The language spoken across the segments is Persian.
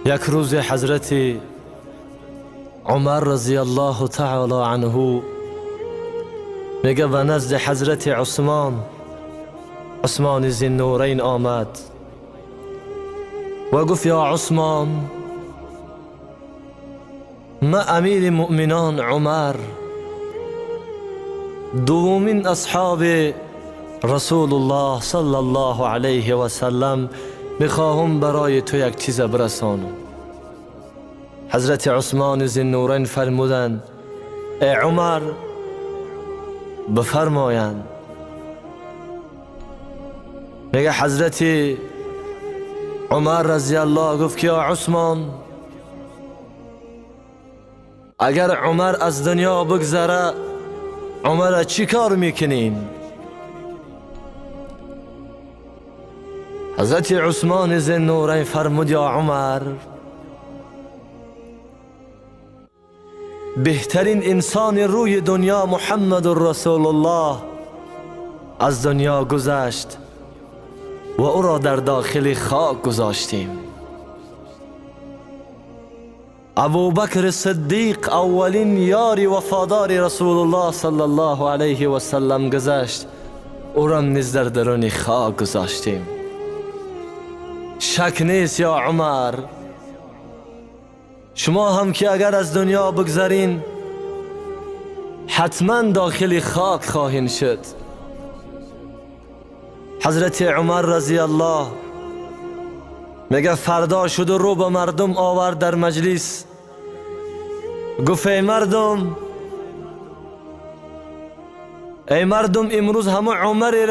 یک روز حضرت عمر رضی الله تعالی عنه میگه و نزد حضرت عثمان ذی‌النورین آمد و گفت یا عثمان، ما امیر مؤمنان عمر دومین اصحاب رسول الله صلی الله علیه و سلم میخواهم برای تو یک چیز برسانم. حضرت عثمان ذی‌النورین فرمودند ای عمر بفرمایند. میگه حضرت عمر رضی الله گفت که یا عثمان، اگر عمر از دنیا بگذره عمر چی کار میکنین؟ حضرت عثمان ذی‌النورین فرمود یا عمر، بهترین انسان روی دنیا محمد رسول الله از دنیا گذشت و او را در داخل خاک گذاشتیم. ابوبکر صدیق اولین یاری وفادار رسول الله صلی الله علیه و سلم گذشت، او را نیز در درون خاک گذاشتیم. شک نیست یا عمر، شما هم که اگر از دنیا بگذرین حتما داخل خاک خواهین شد. حضرت عمر رضی الله میگه فردا شد و رو به مردم آورد در مجلس، گفت ای مردم امروز همه عمری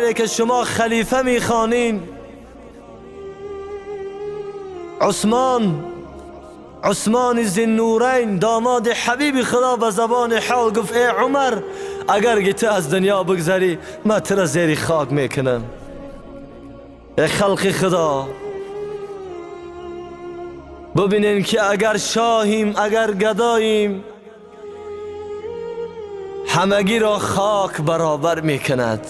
را که شما خلیفه میخوانین، عثمان ذی‌النورین داماد حبیب خدا به زبان حال گفت ای عمر، اگر تو از دنیا بگذری من تو را زیر خاک میکنم. ای خلق خدا، ببینین که اگر شاهیم اگر گداییم همگی را خاک برابر میکند.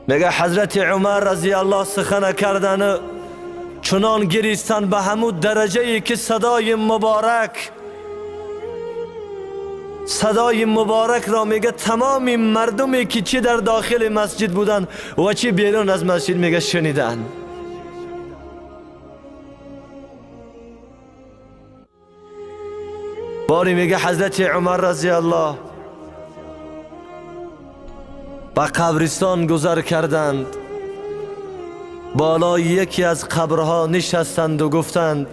میگه حضرت عمر رضی الله سخن کردن چنان گریستن به همون درجه ای که صدای مبارک را میگه تمامی مردمی که چی در داخل مسجد بودن و چی بیرون از مسجد میگه شنیدن. باری میگه حضرت عمر رضی الله به قبرستان گذر کردند، بالای یکی از قبرها نشستند و گفتند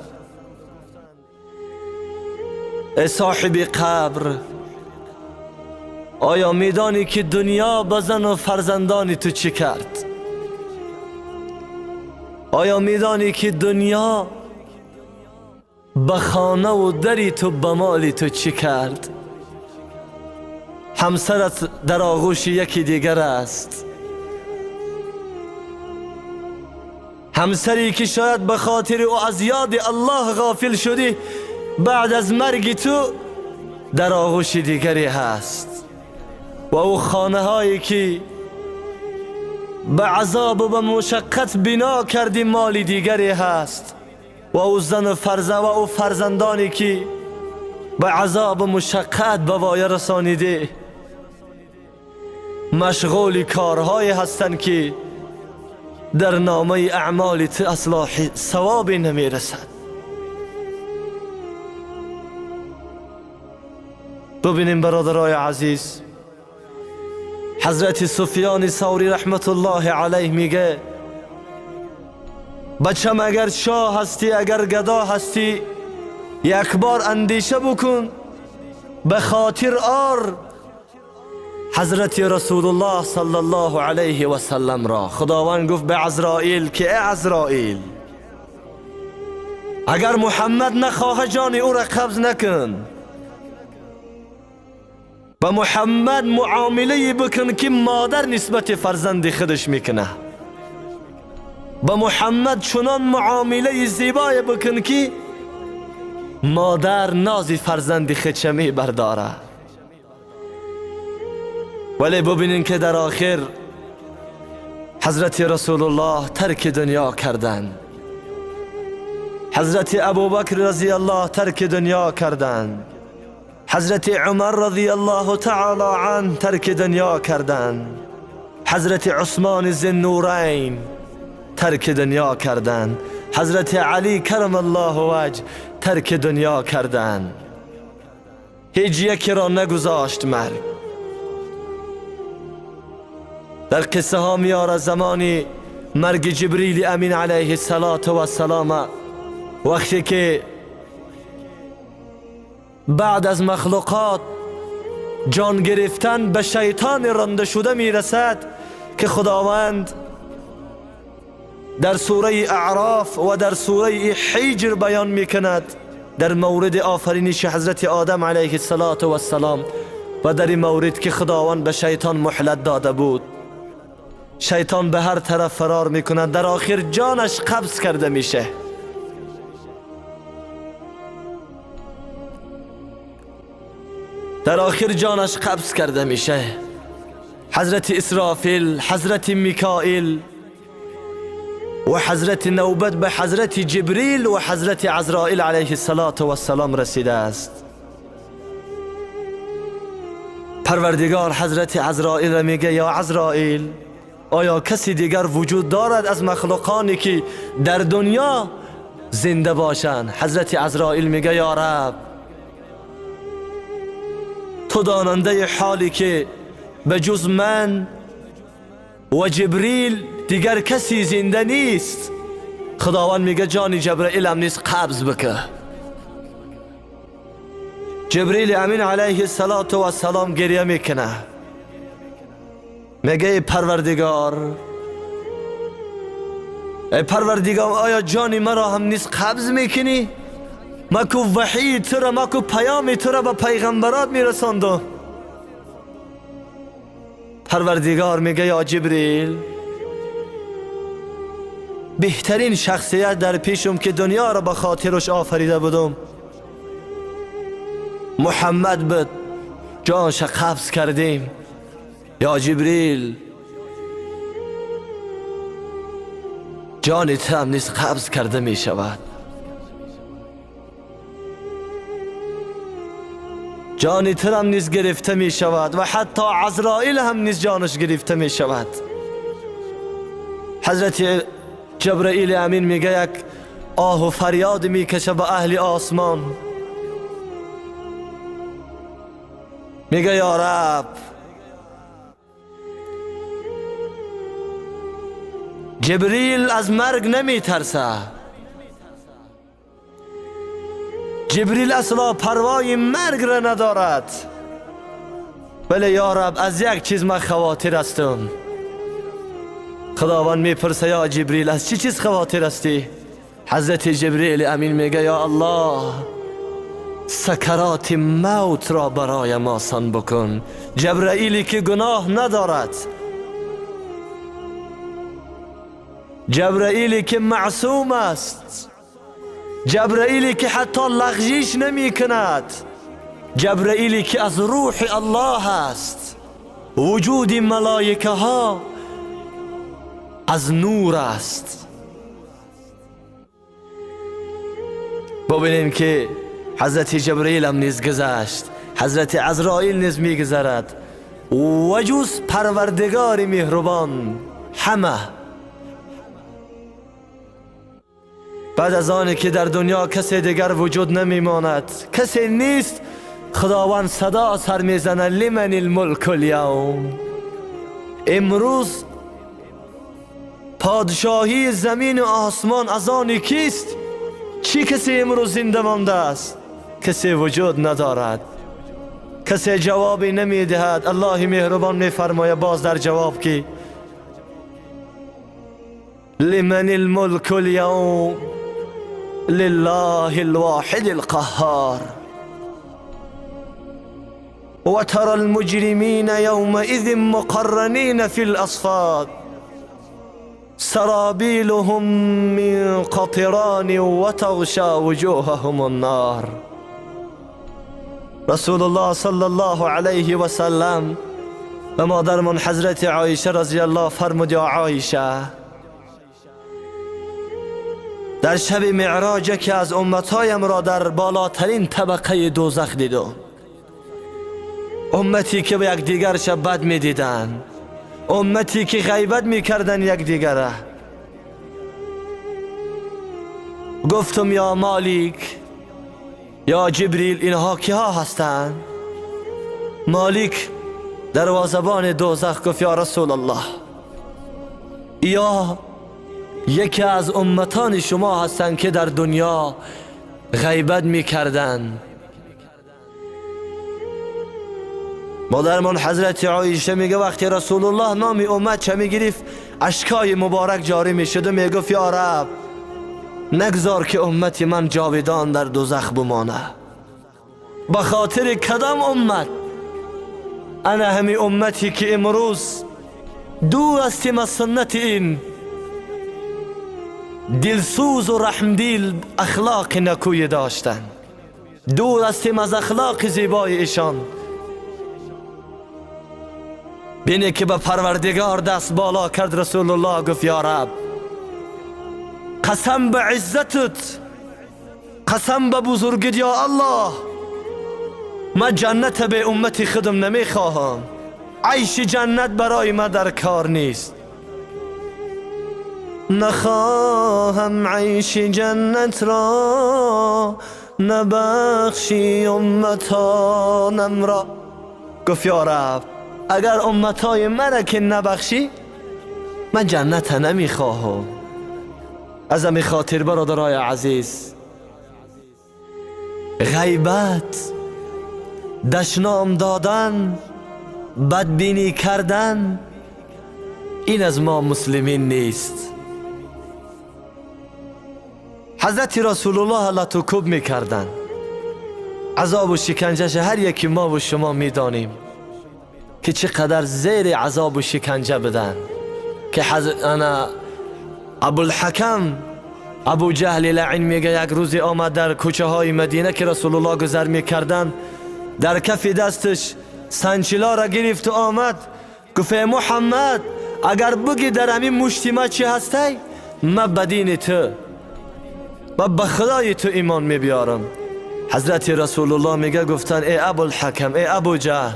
ای صاحب قبر، آیا میدانی که دنیا به زن و فرزندان تو چی کرد؟ آیا میدانی که دنیا به خانه و دری تو به مال تو چی کرد؟ همسرت در آغوش یکی دیگر است، همسری که شاید به خاطر او از یاد الله غافل شدی، بعد از مرگ تو در آغوش دیگری هست. و او خانه هایی که به عذاب و به مشقت بنا کردی مال دیگری هست. و او زن و فرزندانی که به عذاب و مشقت به وای رسانیده مشغول کارهایی هستند که در نامه اعمال اصلاح ثوابی نمی رسد. ببینیم برادرای عزیز، حضرت سفیان ثوری رحمت الله علیه میگه بچم اگر شاه هستی اگر گدا هستی یک بار اندیشه بکن به خاطر آر حضرت رسول الله صلی الله علیه و سلم را. خداوند گفت به عزرائیل که ای عزرائیل، اگر محمد نخواه جان او را قبض نکن، به محمد معامله بکن که مادر نسبت فرزند خودش میکنه. به محمد چنان معامله زیبای بکن که مادر نازی فرزند خودش میبرداره. ولی ببینین که در آخر حضرت رسول الله ترک دنیا کردند. حضرت ابوبکر رضی الله ترک دنیا کردند. حضرت عمر رضی الله تعالی عنه ترک دنیا کردند. حضرت عثمان ذوالنورین ترک دنیا کردند. حضرت علی کرم الله وجه ترک دنیا کردند. هیچ یکی را نگذاشت مرگ. در قصه ها میاره زمانی مرگ جبریل امین علیه السلام، وقتی که بعد از مخلوقات جان گرفتن به شیطان رانده شده میرسد که خداوند در سوره اعراف و در سوره حجر بیان میکند در مورد آفرینش حضرت آدم علیه السلام و در این مورد که خداوند به شیطان مهلت داده بود. شیطان به هر طرف فرار میکند، در آخر جانش قبض کرده میشه. در آخر جانش قبض کرده میشه. حضرت اسرافیل، حضرت میکائیل و حضرت نوبت به حضرت جبریل و حضرت عزرائیل علیه السلام رسیده است. پروردگار حضرت عزرائیل را میگه یا عزرائیل، آیا کسی دیگر وجود دارد از مخلوقانی که در دنیا زنده باشند؟ حضرت عزرائیل میگه یا رب، تو داننده حالی که به جز من و جبریل دیگر کسی زنده نیست. خداوند میگه جان جبرائیل هم نیست، قبض بکه. جبریل امین علیه السلام گریه میکنه، میگه ای پروردگار آیا جانی مرا هم نیست قبض میکنی؟ ما کو وحی تو را، ما کو پیام تو را به پیغمبرات میرساندم. پروردگار میگه یا جبریل، بهترین شخصیت در پیشم که دنیا را به خاطرش آفریده بودم محمد بود، جانش قبض کردیم. یا جبریل، جان تو هم نیست قبض کرده می شود. جان تو هم نیست گرفته می شود و حتی عزرائیل هم نیست جانش گرفته می شود. حضرت جبرائیل امین میگه یک آه و فریاد میکشه به اهل آسمان، میگه یا رب، جبریل از مرگ نمی ترسه، جبریل اصلا پروای مرگ را ندارد. بله یا رب، از یک چیز من خواطر هستم. خداوند میپرسه یا جبریل از چی چیز خواطر هستی؟ حضرت جبریل امین میگه یا الله، سکرات موت را برایم آسان بکن. جبرائیلی که گناه ندارد، جبرائیلی که معصوم است، جبرائیلی که حتی لغزش نمی کند، جبرائیلی که از روح الله است. وجود ملائکه ها از نور است. ببینیم که حضرت جبرائیل هم نیز گذشت، حضرت عزرائیل نیز می گذرد و جز پروردگار مهربان همه. بعد از آنی که در دنیا کسی دیگر وجود نمی ماند، کسی نیست، خداوند صدا سر می زنه لمن الملک اليوم. امروز پادشاهی زمین و آسمان از آن کیست؟ چی کسی امروز زنده مانده است؟ کسی وجود ندارد، کسی جوابی نمی دهد. الله مهربان می فرماید باز در جواب که لمن الملک اليوم لله الواحد القهار وترى المجرمين يومئذ مقرنين في الأصفاد سرابيلهم من قطران وتغشى وجوههم النار. رسول الله صلی الله علیه و سلم و مادرمون حضرت عایشه رضی الله فرمود: یا عایشه، در شب معراج که از امتهایم را در بالاترین طبقه دوزخ دیدم، امتی که به یکدیگر شب بد می دیدن، امتی که غیبت می کردن یکدیگر. گفتم یا مالک، یا جبریل، اینها که ها هستند؟ مالک دروازه‌بان دوزخ گفت: یا رسول الله، یا یکی از امتان شما هستند که در دنیا غیبت میکردن. مادرمان حضرت عایشه میگه وقتی رسول الله نام امت چه میگرفت، اشکای مبارک جاری میشد و میگفت: یا رب، نگذار که امت من جاودان در دوزخ بمانه. بخاطر کدام امت؟ انا همی امتی که امروز دور هستیم از سنت این دلسوز و رحمدیل اخلاق نکوی داشتن، دور هستیم از اخلاق زیبای ایشان. بینه که به پروردگار دست بالا کرد رسول الله، گفت: یا رب، قسم به عزتت، قسم به بزرگت یا الله، من جنت به امتی خودم نمیخواهم، عیش جنت برای من در کار نیست. نخواهم عیش جنت را، نبخشی امتانم را. گفت: یا رب، اگر امتای من که نبخشی، من جنت نمیخواهم. از همین خاطر برادرای عزیز، غیبت، دشنام دادن، بدبینی کردن، این از ما مسلمین نیست. حضرت رسول الله لطکوب میکردن، عذاب و شکنجهش هر یکی ما و شما میدانیم که چقدر زیر عذاب و شکنجه بدن. که ابوالحکم ابو جهل لعین میگه یک روزی آمد در کوچه های مدینه که رسول الله گذر میکردن، در کف دستش سنچلا را گرفت و آمد، گفت: محمد، اگر بگی در همین مجتمع چی هستی، من بدین تو و به خدای تو ایمان میبیارم. حضرت رسول الله میگه گفتن: ای ابوالحکم، ای ابو جهل،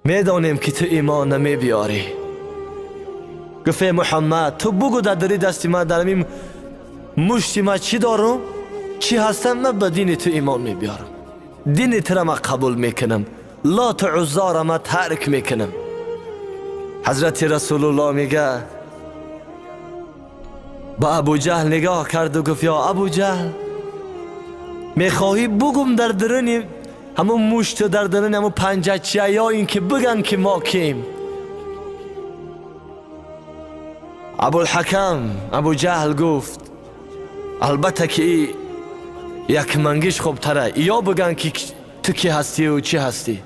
میدانیم که تو ایمان نمیبیاری. گفت: محمد، تو بگو در دست من در همین مجتمع چی دارم، چی هستم، من به دین تو ایمان میبیارم، دین تو را من قبول میکنم، لات و عزا را من ترک میکنم. حضرت رسول الله میگه با ابو جهل نگاه کرد و گفت: یا ابو جهل، میخواهی بگم در درون همون مشت، در درون همون پنجه چیه، یا این که بگن که ما کیم؟ ابوالحکم ابو جهل گفت: البته که یک منگیش خوب تره، یا بگن که تو کی هستی و چی هستی.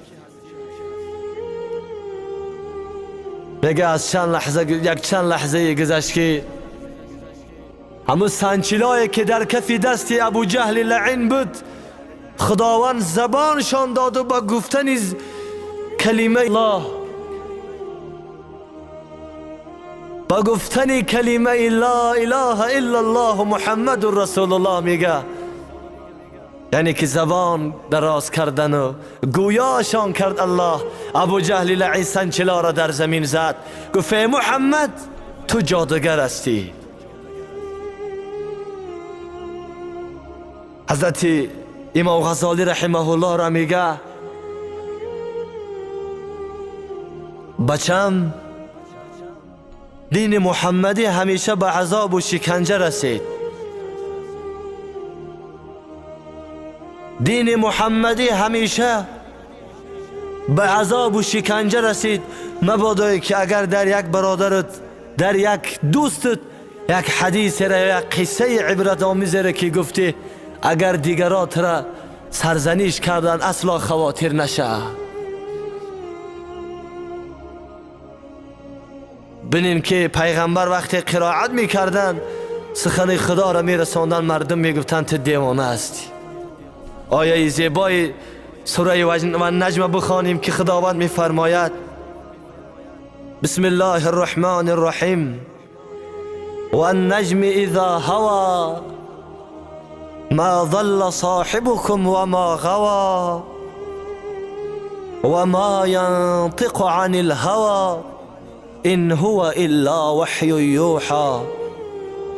میگه از چند لحظه گذشت که همون سنچلایی که در کف دست ابو جهل لعین بود، خداوند زبانشان داد و با گفتن کلمه الله، با گفتن کلمه لا اله الا الله محمد رسول الله، میگه یعنی که زبان دراز کردن و گویاشان کرد الله. ابو جهل لعین سنچلا را در زمین زد، گفت: محمد، تو جادوگر هستی. حضرت امام غزالی رحمه الله را میگه: بچم، دین محمدی همیشه به عذاب و شکنجه رسید، دین محمدی همیشه به عذاب و شکنجه رسید. مبادا که اگر در یک برادرت، در یک دوستت یک حدیث را، یک قصه عبرت آمیز را که گفته، اگر دیگرات را سرزنش کردن اصلا خواطر نشه. ببینین که پیغمبر وقتی قرائت میکردن، سخن خدا را میرساندن، مردم میگفتن تو دیوانه هستی. آیه زیبای سوره و نجم بخوانیم که خداوند میفرماید بسم الله الرحمن الرحیم و النجم اذا هوى ما ضل صاحبكم وما غوى وما ينطق عن الهوى إن هو إلا وحي يوحى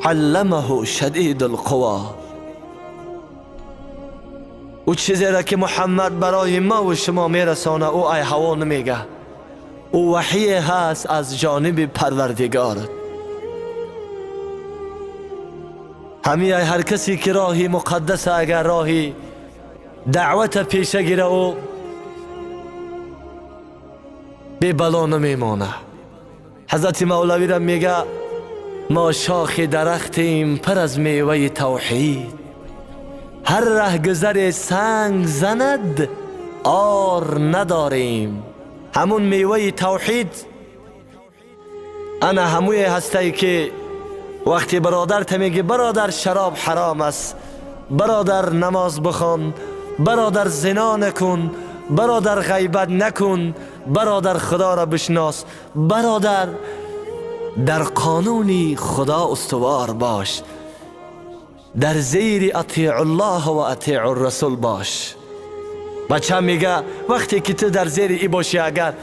علمه شدید القوى. او چیزی را که محمد برای ما و شما میرسانه او ای هوا نمیگه، او وحی هست از جانب پروردگارت. همی هر کسی که راهی مقدس اگر راهی دعوت پیشه گیره او بی بلا نمیمانه. حضرت مولوی را میگه ما شاخ درختیم پر از میوه توحید، هر ره گذر سنگ زند آر نداریم. همون میوه توحید انا هموی هستی که وقتی برادر میگه برادر شراب حرام است، برادر نماز بخوان، برادر زنا نکن، برادر غیبت نکن، برادر خدا را بشناس، برادر در قانون خدا استوار باش، در زیر اطیع الله و اطیع الرسول باش. بچه میگه وقتی که تو در زیر ای باشی اگر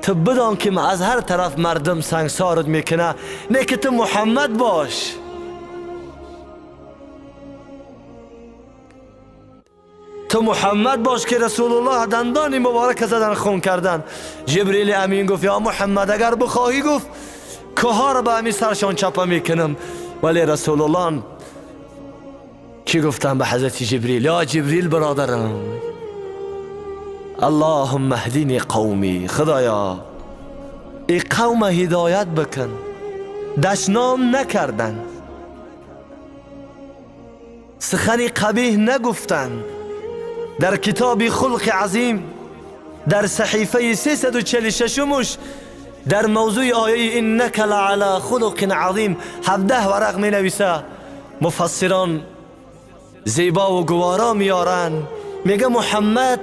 تو بدان که از هر طرف مردم سنگسارت میکنه، نه که تو محمد باش. تو محمد باش که رسول الله دندان مبارک زدن خون کردن. جبریل امین گفت یا محمد اگر بخواهی گفت که ها را به امی سرشان چپه میکنم. ولی رسول الله چی گفتن به حضرت جبریل؟ یا جبریل برادرم اللهم اهدنی قومی، خدایا ای قوم هدایت بکن. دشنام نکردن، سخنی قبیح نگفتن. در کتاب خلق عظیم در صحیفه 346 در موضوع آیه انک لعلی خلق عظیم 17 ورق می نویسه. مفسران زیبا و گوارا میارن، میگه محمد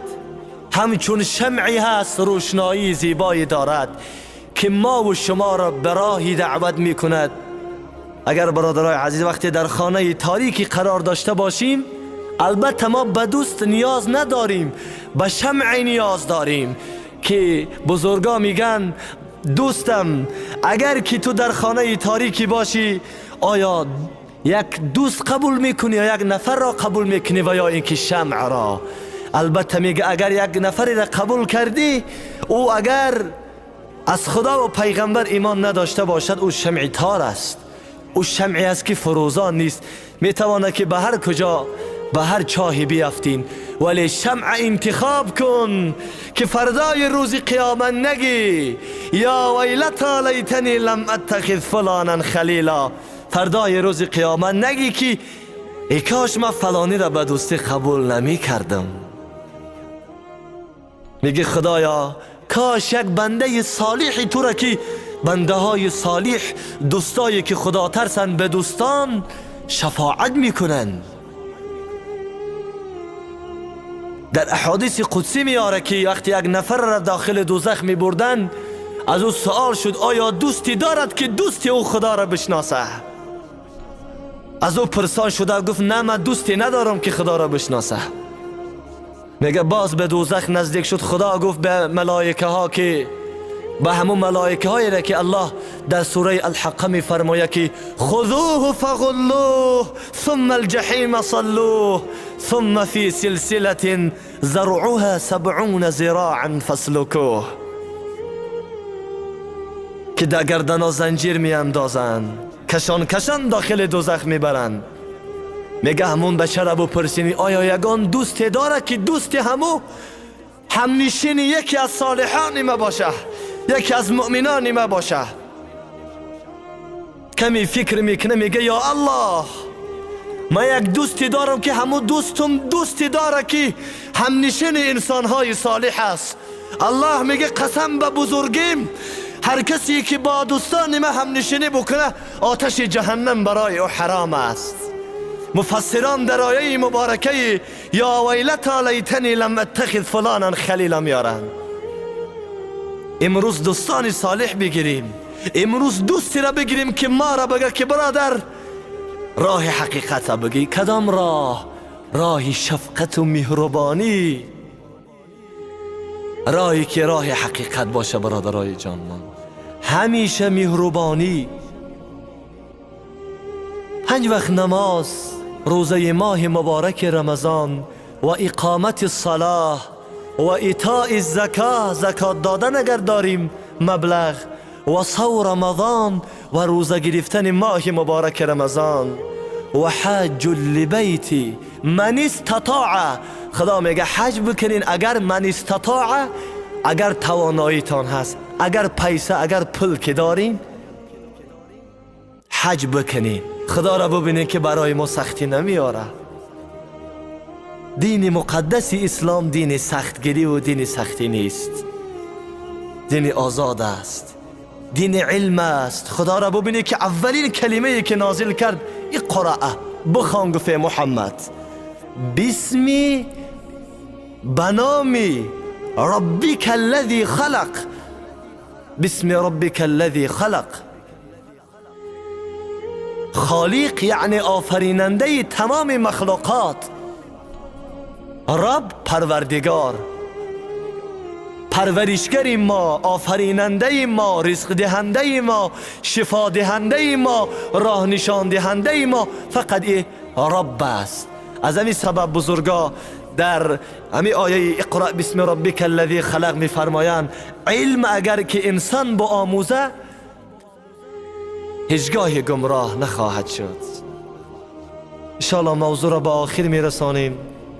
همچون شمعی هست روشنایی زیبایی دارد که ما و شما را به راهی دعوت میکند. اگر برادرای عزیز وقتی در خانه تاریکی قرار داشته باشیم، البته ما به دوست نیاز نداریم، به شمع نیاز داریم که بزرگا میگن دوستم اگر که تو در خانه تاریکی باشی آیا یک دوست قبول میکنی یا یک نفر را قبول میکنی و یا اینکه شمع را؟ البته میگه اگر یک نفری را قبول کردی او اگر از خدا و پیغمبر ایمان نداشته باشد او شمع تار است، او شمعی است که فروزان نیست، میتواند که به هر کجا به هر چاهی بیافتین. ولی شمع انتخاب کن که فردای روز قیامت نگی یا ویلتا لیتنی لم اتخذ فلانا خلیلا. فردای روز قیامت نگی که ای کاش من فلانی را به دوستی قبول نمی کردم. میگه خدایا کاش یک بنده صالحی تو را که بنده های صالح دوستایی که خدا ترسن به دوستان شفاعت میکنن. در احادیث قدسی میاره که وقتی یک نفر را داخل دوزخ میبردن از او سوال شد آیا دوستی دارد که دوستی او خدا را بشناسه؟ از او پرسان شده گفت نه من دوستی ندارم که خدا را بشناسه. میگه باز به دوزخ نزدیک شد، خدا گفت به ملائکه ها که به همون ملائکه هایی را که الله در سوره الحق می فرماید که خذوه فغلوه ثم الجحیم صلوه ثم فی سلسلة زرعها 70 ذراعا فاسلکوه، که در گردن ها زنجیر می اندازن کشان کشان داخل دوزخ می برن. میگه همون بچه را بپرسینی آیا یگان دوستی داره که دوستی همنشین یکی از صالحان ما باشه، یکی از مؤمنان ما باشه؟ کمی فکر میکنه میگه یا الله من یک دوستی دارم که همون دوستم دوستی داره که همنشین انسانهای صالح است. الله میگه قسم به بزرگیم هر کسی که با دوستان ما همنشینی بکنه آتش جهنم برای او حرام است. مفسران در آیه مبارکه یا ویلتا لیتنی لم اتخذ فلانا خلیلا میارن. امروز دوستان صالح بگیریم، امروز دوستی را بگیریم که ما را بگه که برادر راه حقیقت بگی. کدام راه؟ راه شفقت و مهربانی، راهی که راه حقیقت باشه برادرای جان من. همیشه مهربانی. 5 وقت نماز، روزه ماه مبارک رمضان و اقامت الصلاة و ایتاء الزکات، زکات دادن اگر داریم مبلغ، و صوم رمضان و روزه گرفتن ماه مبارک رمضان، و حج لبیتی من استطاع. خدا میگه حج بکنین اگر من استطاع، اگر تواناییتان هست، اگر پیسه اگر پول که دارین حج بکنین. خدا را ببینین که برای ما سختی نمیاره. دین مقدس اسلام دین سختگیری و دین سختی نیست، دین آزاد است، دین علم است. خدا را ببینید که اولین کلمه که نازل کرد اقرأ، بخوان گفت محمد بسمی بنامی ربک الذی خلق، بسم ربک الذی خلق. خالق یعنی آفریننده تمام مخلوقات، رب پروردگار، پرورشگر ما، آفریننده ما، رزق دهنده ما، شفا دهنده ما، راه نشان دهنده ما، فقط رب است. از همین سبب بزرگا در همین آیه اقرأ بسم ربک الذی خلق میفرمایند علم اگر که انسان با آموزه هیچگاه گمراه نخواهد شد. انشاءالله موضوع را به آخر میرسانیم.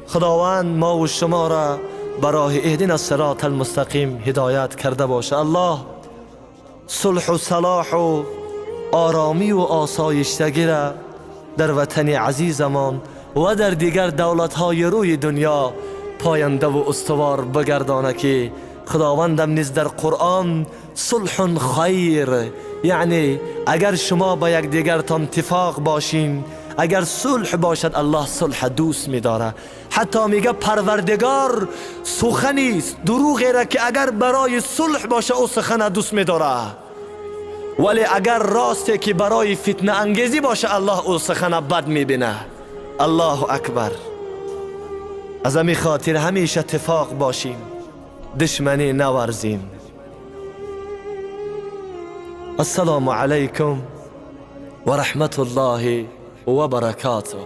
خداوند ما و شما را برای اهدنا الصراط المستقیم هدایت کرده باشه. الله صلح و صلاح و آرامی و آسایشتگی را در وطن عزیزمان و در دیگر دولت‌های روی دنیا پاینده و استوار بگردانه که خداوندم نیز در قرآن صلح خیر، یعنی اگر شما با یک دیگرتان اتفاق باشین، اگر صلح باشد الله صلح دوست می‌داره. حتی میگه پروردگار سخنی است دروغی را که اگر برای صلح باشه او سخن دوست می‌داره، ولی اگر راسته که برای فتنه انگیزی باشه الله او سخن بد می‌بینه. الله اکبر. از همین خاطر همیشه اتفاق باشیم، دشمنی نورزیم. السلام علیکم و رحمت الله و برکاته.